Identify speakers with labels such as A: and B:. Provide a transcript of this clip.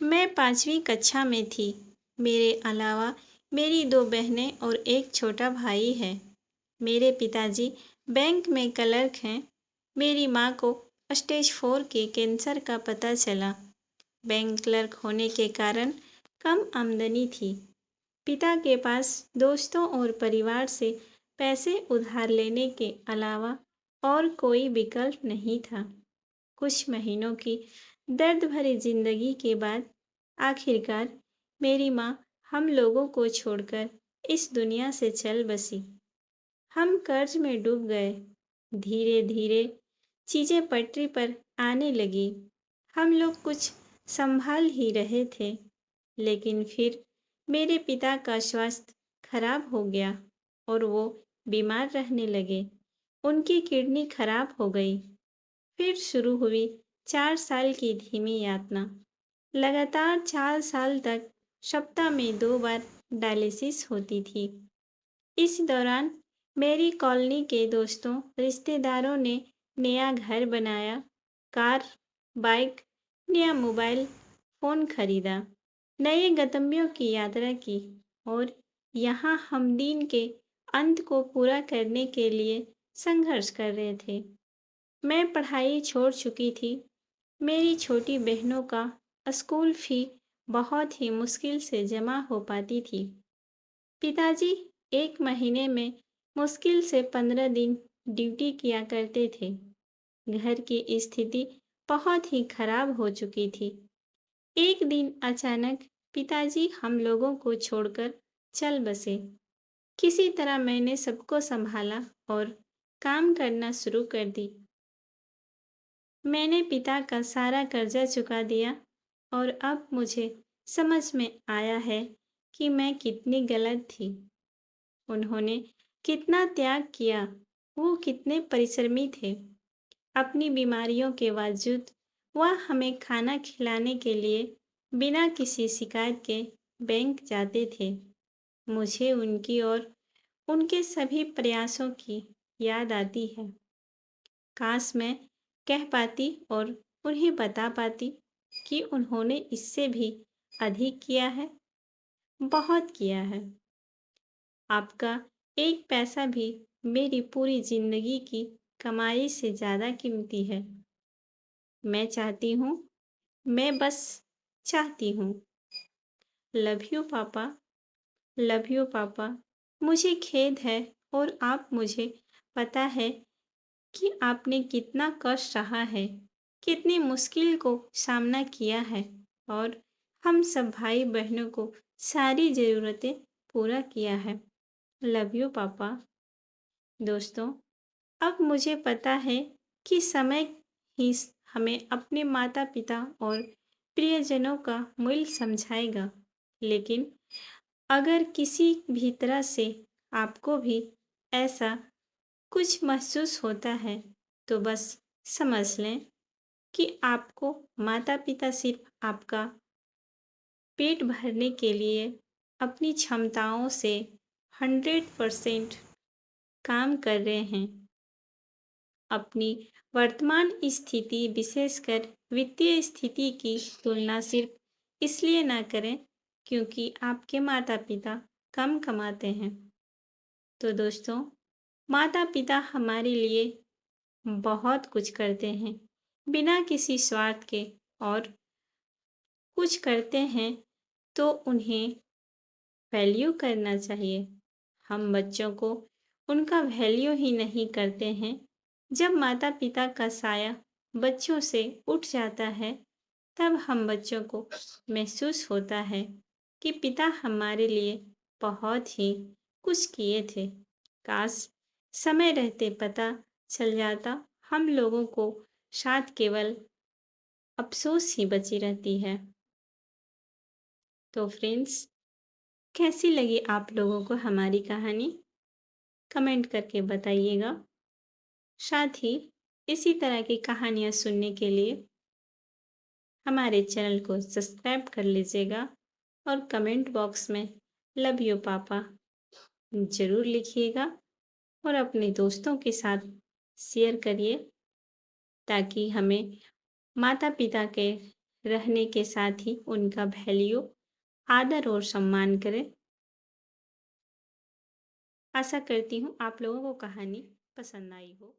A: मैं 5वीं कक्षा में थी। मेरे अलावा मेरी 2 बहनें और एक छोटा भाई है। मेरे पिताजी बैंक में क्लर्क हैं। मेरी माँ को स्टेज 4 के कैंसर का पता चला। बैंक क्लर्क होने के कारण कम आमदनी थी। पिता के पास दोस्तों और परिवार से पैसे उधार लेने के अलावा और कोई विकल्प नहीं था। कुछ महीनों की दर्द भरी जिंदगी के बाद आखिरकार मेरी माँ हम लोगों को छोड़कर इस दुनिया से चल बसी। हम कर्ज में डूब गए। धीरे धीरे चीजें पटरी पर आने लगी। हम लोग कुछ संभाल ही रहे थे, लेकिन फिर मेरे पिता का स्वास्थ्य खराब हो गया और वो बीमार रहने लगे। उनकी किडनी खराब हो गई। फिर शुरू हुई 4 साल की धीमी यातना। लगातार 4 साल तक सप्ताह में 2 बार डायलिसिस होती थी। इस दौरान मेरी कॉलोनी के दोस्तों, रिश्तेदारों ने नया घर बनाया, कार, बाइक, नया मोबाइल फोन खरीदा, नए गंतव्यों की यात्रा की और यहाँ हम दिन के अंत को पूरा करने के लिए संघर्ष कर रहे थे। मैं पढ़ाई छोड़ चुकी थी। मेरी छोटी बहनों का स्कूल फी बहुत ही मुश्किल से जमा हो पाती थी। पिताजी 1 महीने में मुश्किल से 15 दिन ड्यूटी किया करते थे। घर की स्थिति बहुत ही खराब हो चुकी थी। एक दिन अचानक पिताजी हम लोगों को छोड़कर चल बसे। किसी तरह मैंने सबको संभाला और काम करना शुरू कर दी। मैंने पिता का सारा कर्जा चुका दिया और अब मुझे समझ में आया है कि मैं कितनी गलत थी। उन्होंने कितना त्याग किया, वो कितने परिश्रमी थे। अपनी बीमारियों के बावजूद वह हमें खाना खिलाने के लिए बिना किसी शिकायत के बैंक जाते थे। मुझे उनकी और उनके सभी प्रयासों की याद आती है। काश मैं कह पाती और उन्हें बता पाती कि उन्होंने इससे भी अधिक किया है, बहुत किया है। आपका एक पैसा भी मेरी पूरी जिंदगी की कमाई से ज़्यादा कीमती है। मैं बस चाहती हूँ। लव यू पापा, लव यू पापा। मुझे खेद है और आप मुझे पता है कि आपने कितना कष्ट सहा है, कितनी मुश्किल को सामना किया है और हम सब भाई बहनों को सारी ज़रूरतें पूरा किया है। लव यू पापा। दोस्तों, अब मुझे पता है कि समय ही हमें अपने माता पिता और प्रियजनों का मूल्य समझाएगा, लेकिन अगर किसी भी तरह से आपको भी ऐसा कुछ महसूस होता है तो बस समझ लें कि आपको माता पिता सिर्फ आपका पेट भरने के लिए अपनी क्षमताओं से 100% काम कर रहे हैं। अपनी वर्तमान स्थिति, विशेषकर वित्तीय स्थिति की तुलना सिर्फ इसलिए ना करें क्योंकि आपके माता पिता कम कमाते हैं। तो दोस्तों, माता पिता हमारे लिए बहुत कुछ करते हैं बिना किसी स्वार्थ के, और कुछ करते हैं तो उन्हें वैल्यू करना चाहिए। हम बच्चों को उनका वैल्यू ही नहीं करते हैं। जब माता पिता का साया बच्चों से उठ जाता है तब हम बच्चों को महसूस होता है कि पिता हमारे लिए बहुत ही कुछ किए थे। काश समय रहते पता चल जाता हम लोगों को शायद केवल अफसोस ही बची रहती है। तो फ्रेंड्स, कैसी लगी आप लोगों को हमारी कहानी? कमेंट करके बताइएगा। साथ ही इसी तरह की कहानियाँ सुनने के लिए हमारे चैनल को सब्सक्राइब कर लीजिएगा और कमेंट बॉक्स में लव यू पापा ज़रूर लिखिएगा और अपने दोस्तों के साथ शेयर करिए ताकि हमें माता पिता के रहने के साथ ही उनका वैल्यू, आदर और सम्मान करें। आशा करती हूँ आप लोगों को कहानी पसंद आई हो।